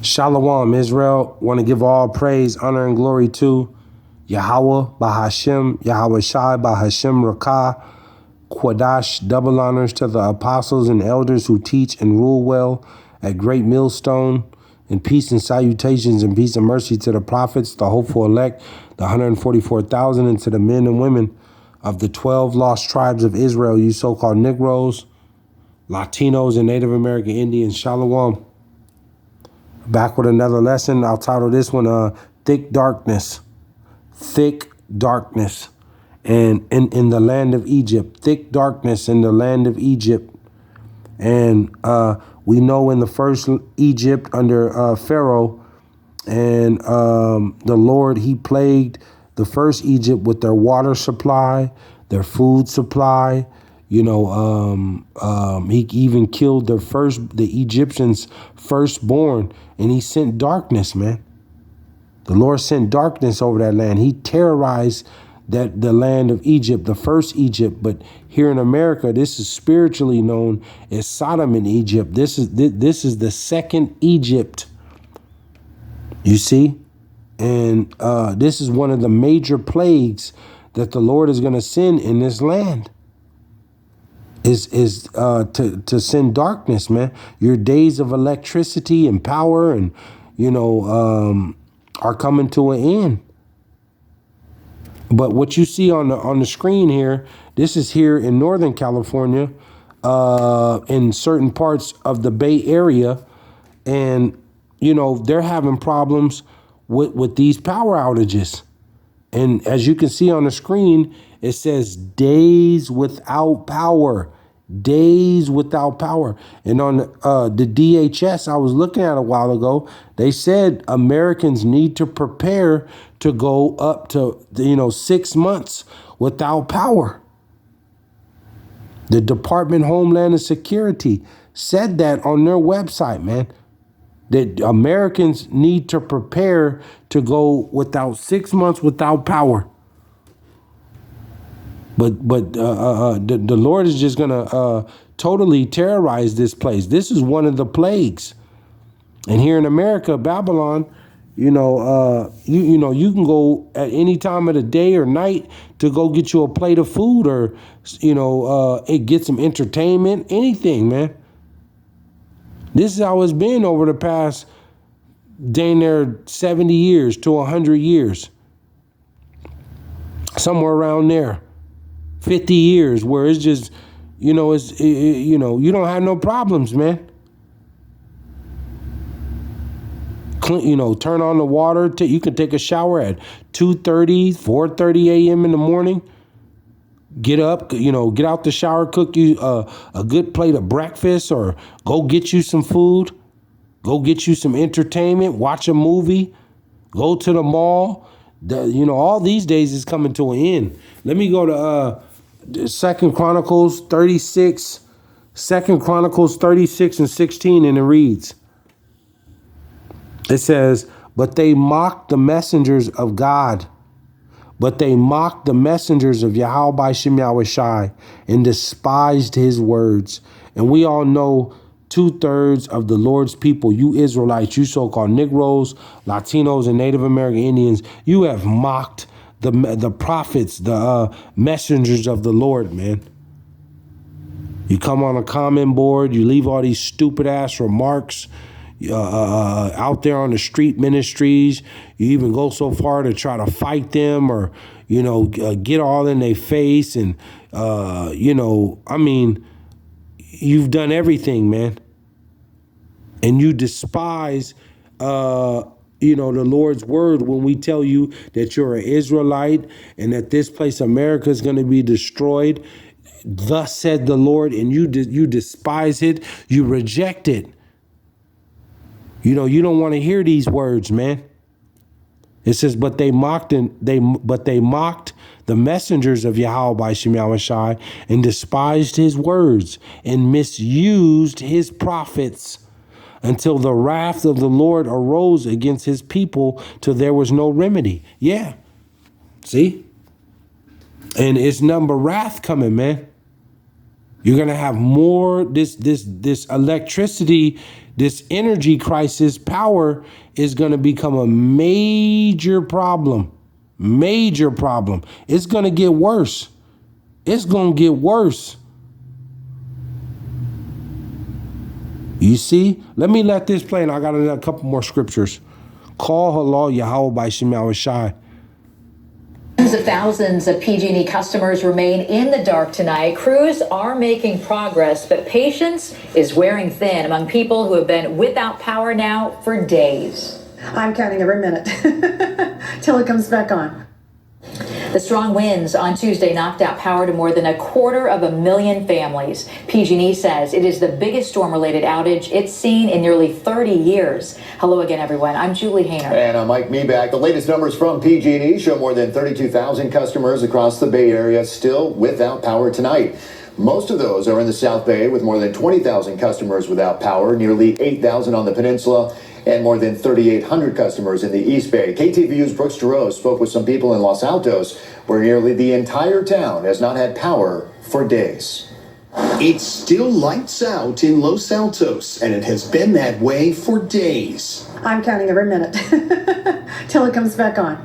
Shalom, Israel. Want to give all praise, honor, and glory to Yahawah, BASHAM, YAHAWAHSHI, BASHAM, Rakah, Quadash. Double honors to the apostles and elders who teach and rule well at Great Millstone. And peace and salutations and peace and mercy to the prophets, the hopeful elect, the 144,000, and to the men and women of the 12 lost tribes of Israel, you so-called Negroes, Latinos, and Native American Indians. Shalom. Back with another lesson. I'll title this one, Thick Darkness. Thick darkness. And in the land of Egypt. Thick darkness in the land of Egypt. And we know in the first Egypt under Pharaoh, and the Lord, he plagued the first Egypt with their water supply, their food supply. You know, he even killed the Egyptians' firstborn, and he sent darkness, man. The Lord sent darkness over that land. He terrorized the land of Egypt, the first Egypt. But here in America, this is spiritually known as Sodom and Egypt. This is the second Egypt. You see, and this is one of the major plagues that the Lord is going to send in this land. Is to send darkness, man. Your days of electricity and power and, you know, are coming to an end. But what you see on the screen here, this is here in Northern California, in certain parts of the Bay Area, and you know they're having problems with these power outages. And as you can see on the screen, it says days without power. Days without power. And on the DHS, I was looking at a while ago, they said Americans need to prepare to go up to, 6 months without power. The Department of Homeland Security said that on their website, man. That Americans need to prepare to go without 6 months without power. But the Lord is just gonna totally terrorize this place. This is one of the plagues. And here in America, Babylon, you can go at any time of the day or night to go get you a plate of food or get some entertainment, anything, man. This is how it's been over the past dang near 70 years to 100 years. Somewhere around there. 50 years where it's just, you don't have no problems, man. Turn on the water. You can take a shower at 2:30, 4:30 a.m. in the morning. Get up, get out the shower, cook you a good plate of breakfast or go get you some food. Go get you some entertainment, watch a movie, go to the mall. All these days is coming to an end. Let me go to 2 Chronicles 36, 2 Chronicles 36 and 16, and it reads. It says, but they mocked the messengers of God. But they mocked the messengers of YAHAWAHSHI and despised his words. And we all know 2/3 of the Lord's people, you Israelites, you so-called Negroes, Latinos, and Native American Indians, you have mocked the prophets, the messengers of the Lord, man. You come on a comment board, you leave all these stupid ass remarks out there on the street ministries. You even go so far to try to fight them or, get all in their face. And, you've done everything, man. And you despise, the Lord's word when we tell you that you're an Israelite and that this place, America, is going to be destroyed. Thus said the Lord, and you despise it. You reject it. You don't want to hear these words, man. It says, but they mocked the messengers of YAHAWAHSHI and despised his words and misused his prophets until the wrath of the Lord arose against his people till there was no remedy. Yeah. See? And it's nothing but wrath coming, man. You're going to have more, this electricity, this energy crisis, power is going to become a major problem. Major problem. It's going to get worse. It's going to get worse. You see? Let this play, and I got a couple more scriptures. Call halal YAHAWAHSHI. Tens of thousands of PG&E customers remain in the dark tonight. Crews are making progress, but patience is wearing thin among people who have been without power now for days. I'm counting every minute till it comes back on. The strong winds on Tuesday knocked out power to more than 250,000 families. PG&E says it is the biggest storm-related outage it's seen in nearly 30 years. Hello again, everyone. I'm Julie Hayner. And I'm Mike Meback. The latest numbers from PG&E show more than 32,000 customers across the Bay Area still without power tonight. Most of those are in the South Bay, with more than 20,000 customers without power, nearly 8,000 on the peninsula, and more than 3,800 customers in the East Bay. KTVU's Brooks Giroux spoke with some people in Los Altos, where nearly the entire town has not had power for days. It's still lights out in Los Altos, and it has been that way for days. I'm counting every minute till it comes back on.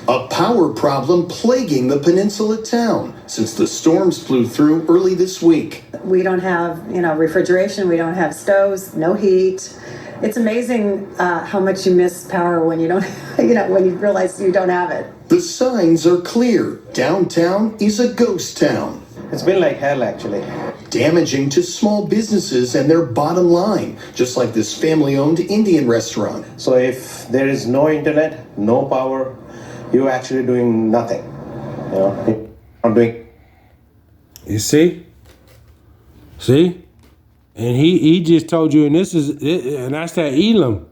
A power problem plaguing the peninsula town since the storms blew through early this week. We don't have, refrigeration. We don't have stoves, no heat. It's amazing how much you miss power when you don't, when you realize you don't have it. The signs are clear. Downtown is a ghost town. It's been like hell, actually. Damaging to small businesses and their bottom line, just like this family-owned Indian restaurant. So if there is no internet, no power, you're actually doing nothing. You're not doing. You see? See? And he just told you, and that's that Elam.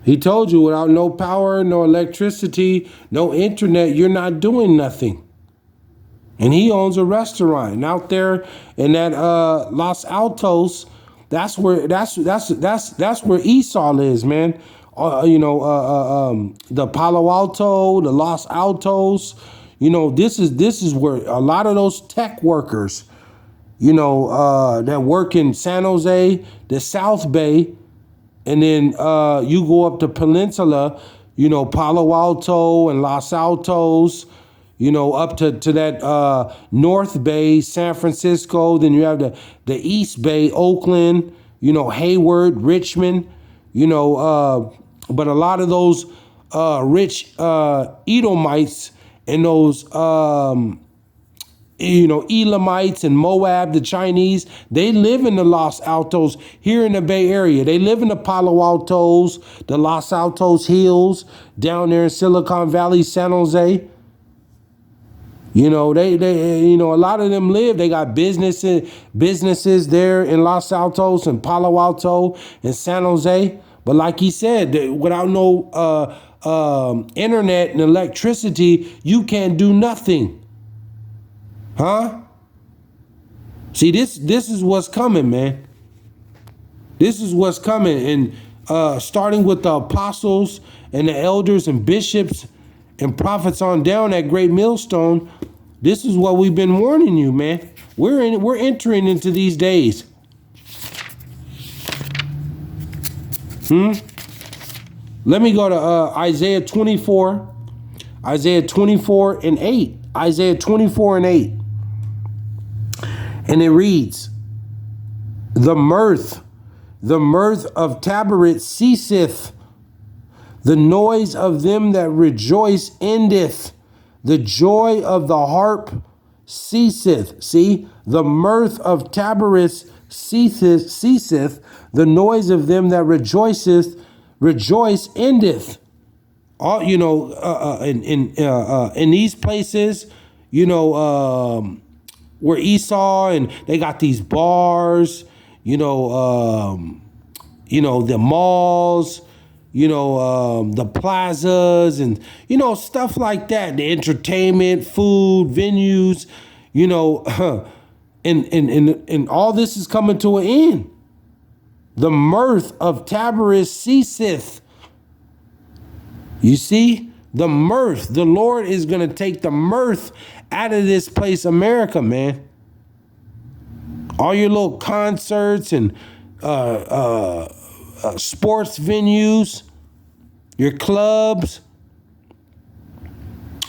He told you without no power, no electricity, no internet, you're not doing nothing. And he owns a restaurant. And out there in that Los Altos, that's where Esau is, man. The Palo Alto, the Los Altos. This is where a lot of those tech workers, that work in San Jose, the South Bay, and then you go up the peninsula, Palo Alto and Los Altos, up to that North Bay, San Francisco. Then you have the East Bay, Oakland, Hayward, Richmond, but a lot of those rich Edomites and those Elamites and Moab, the Chinese, they live in the Los Altos here in the Bay Area. They live in the Palo Altos, the Los Altos Hills, down there in Silicon Valley, San Jose. A lot of them live. They got businesses there in Los Altos and Palo Alto and San Jose. But like he said, without no internet and electricity, you can't do nothing. Huh? See, this is what's coming, man. This is what's coming. And starting with the apostles and the elders and bishops and prophets on down at Great Millstone, this is what we've been warning you, man. We're entering into these days. Let me go to Isaiah 24. Isaiah 24 and 8. Isaiah 24 and 8. And it reads, the mirth of Tabaret ceaseth, the noise of them that rejoice endeth, the joy of the harp ceaseth. See, the mirth of Tabaret ceaseth, the noise of them that rejoice endeth. All in these places, where Esau, and they got these bars, the malls, the plazas, and stuff like that, the entertainment, food, venues, and all this is coming to an end. The mirth of Tabaret ceaseth. You see, the mirth, the Lord is going to take the mirth out of this place, America, man. All your little concerts and sports venues, your clubs,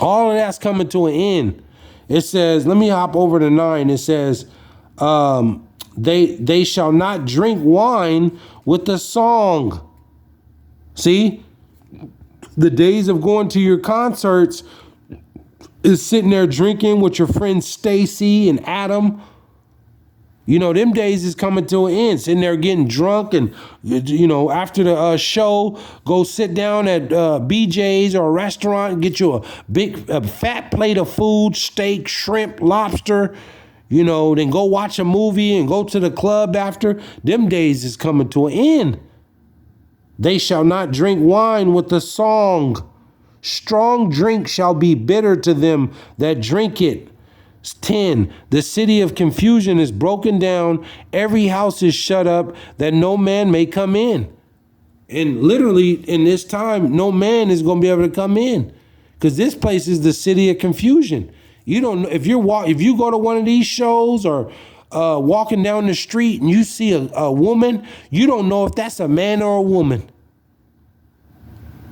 all of that's coming to an end. It says, let me hop over to 9. It says, they shall not drink wine with the song. See, the days of going to your concerts is sitting there drinking with your friends Stacy and Adam. You know, them days is coming to an end. Sitting there getting drunk and, you know, after the show, go sit down at BJ's or a restaurant and get you a fat plate of food, steak, shrimp, lobster, you know, then go watch a movie and go to the club after. Them days is coming to an end. They shall not drink wine with the song. Strong drink shall be bitter to them that drink it. 10, the city of confusion is broken down. Every house is shut up that no man may come in. And literally in this time, no man is going to be able to come in because this place is the city of confusion. You don't know if you go to one of these shows or walking down the street and you see a woman, you don't know if that's a man or a woman.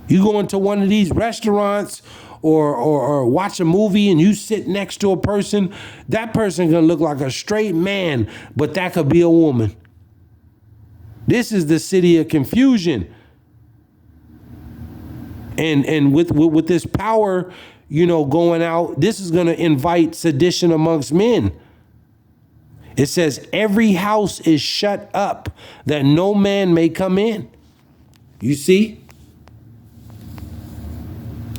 You go into one of these restaurants or watch a movie and you sit next to a person, that person gonna look like a straight man, but that could be a woman. This is the city of confusion. And with this power, you know, going out, this is gonna invite sedition amongst men. It says, every house is shut up that no man may come in. You see?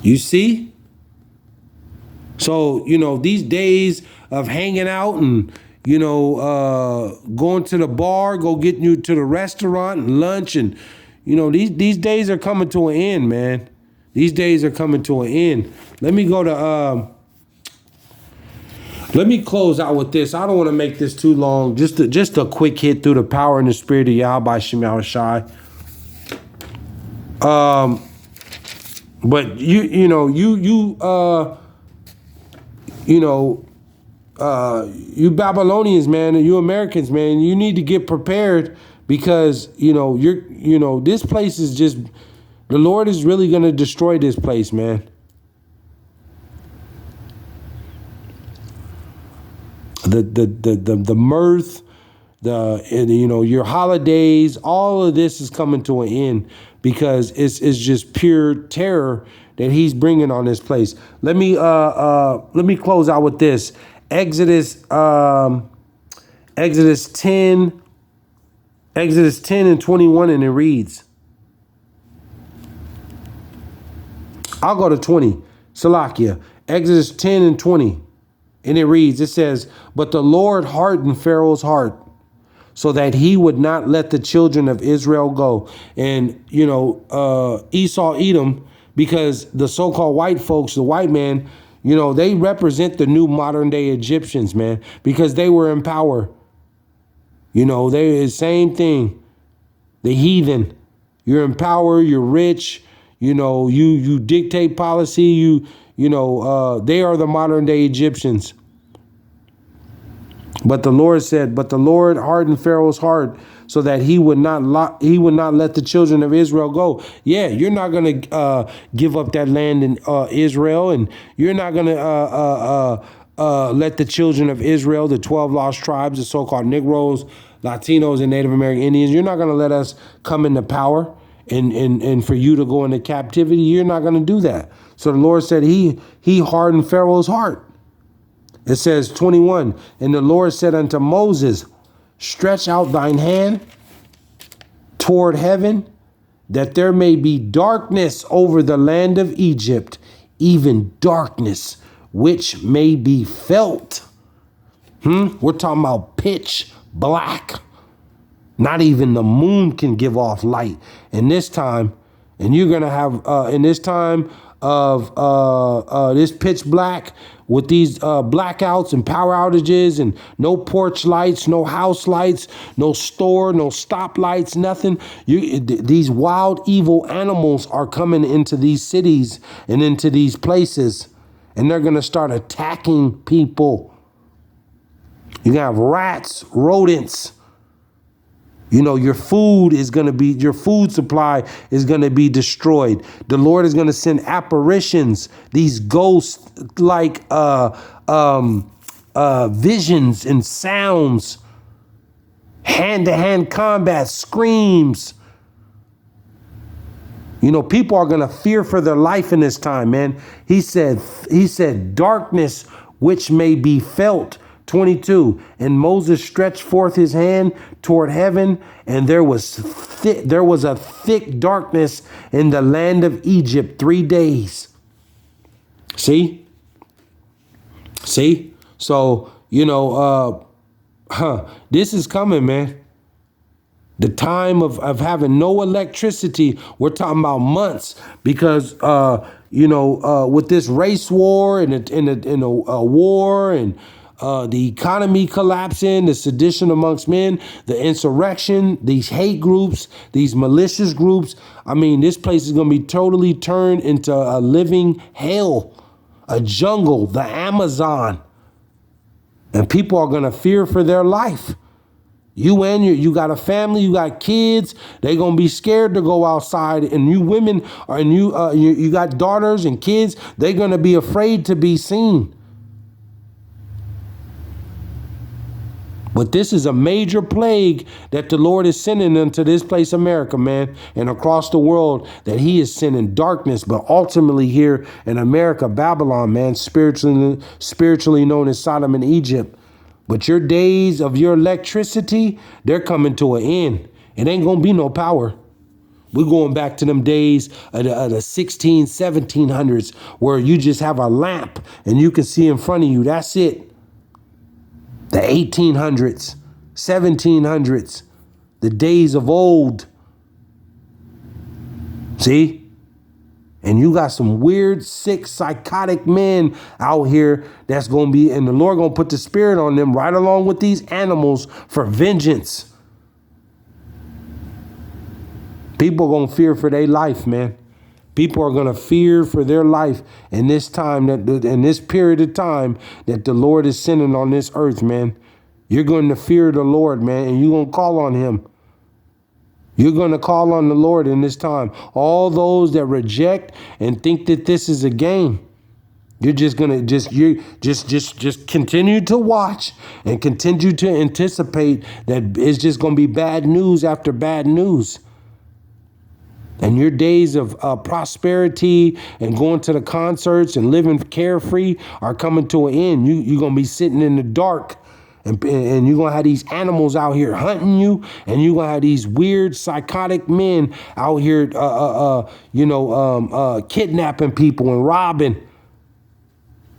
You see? So, you know, these days of hanging out and, you know, going to the bar, go getting you to the restaurant and lunch and, you know, these days are coming to an end, man. These days are coming to an end. Let me go to, let me close out with this. I don't want to make this too long. Just a quick hit through the power and the spirit of YAHAWAHSHI. But you Babylonians, man, and you Americans, man, you need to get prepared because, this place is just, the Lord is really going to destroy this place, man. The mirth, your holidays, all of this is coming to an end because it's just pure terror that he's bringing on this place. Let me close out with this. Exodus 10 and 21, and it reads. I'll go to 20. Salakia. Exodus 10 and 20. And it reads, it says, but the Lord hardened Pharaoh's heart so that he would not let the children of Israel go. And, Esau, Edom, because the so-called white folks, the white man, they represent the new modern day Egyptians, man, because they were in power. They the same thing. The heathen, you're in power, you're rich, you dictate policy, they are the modern day Egyptians. But the Lord said, but the Lord hardened Pharaoh's heart so that he would not let the children of Israel go. Yeah, you're not going to give up that land in Israel, and you're not going to let the children of Israel, the 12 lost tribes, the so-called Negroes, Latinos, and Native American Indians, you're not going to let us come into power and for you to go into captivity. You're not going to do that. So the Lord said he hardened Pharaoh's heart. It says 21, and the Lord said unto Moses, stretch out thine hand toward heaven, that there may be darkness over the land of Egypt, even darkness which may be felt. We're talking about pitch black. Not even the moon can give off light in this time. And you're going to have, in this time of this pitch black, with these blackouts and power outages and no porch lights, no house lights, no store, no stoplights, nothing. These wild, evil animals are coming into these cities and into these places, and they're going to start attacking people. You're going to have rats, rodents. You know, your food supply is going to be destroyed. The Lord is going to send apparitions, these ghosts like visions and sounds, hand-to-hand combat, screams. You know, people are going to fear for their life in this time, man. He said, darkness which may be felt. 22, and Moses stretched forth his hand toward heaven, and there was a thick darkness in the land of Egypt 3 days. See? So, you know, this is coming, man. The time of having no electricity, we're talking about months, because with this race war and a war and the economy collapsing, the sedition amongst men, the insurrection, these hate groups, these malicious groups. I mean, this place is going to be totally turned into a living hell, a jungle, the Amazon. And people are going to fear for their life. You got a family, you got kids. They're going to be scared to go outside. And you women, you got daughters and kids. They're going to be afraid to be seen. But this is a major plague that the Lord is sending into this place, America, man, and across the world, that he is sending darkness. But ultimately here in America, Babylon, man, spiritually known as Sodom and Egypt. But your days of your electricity, they're coming to an end. It ain't going to be no power. We're going back to them days of the 1700s where you just have a lamp and you can see in front of you. That's it. The 1800s, 1700s, the days of old. See? And you got some weird, sick, psychotic men out here that's going to be, and the Lord going to put the spirit on them right along with these animals for vengeance. People are going to fear for their life, man. People are going to fear for their life in this time, in this period of time that the Lord is sending on this earth, man. You're going to fear the Lord, man, and you're going to call on him. You're going to call on the Lord in this time. All those that reject and think that this is a game, you're just going to just continue to watch and continue to anticipate that it's just going to be bad news after bad news. And your days of prosperity and going to the concerts and living carefree are coming to an end. You're going to be sitting in the dark, and you're going to have these animals out here hunting you, and you're going to have these weird psychotic men out here, kidnapping people and robbing.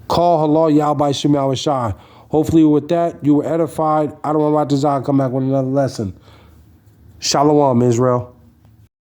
Call YAHAWAHSHI. Hopefully with that, you were edified. I don't want to come back with another lesson. Shalom, Israel.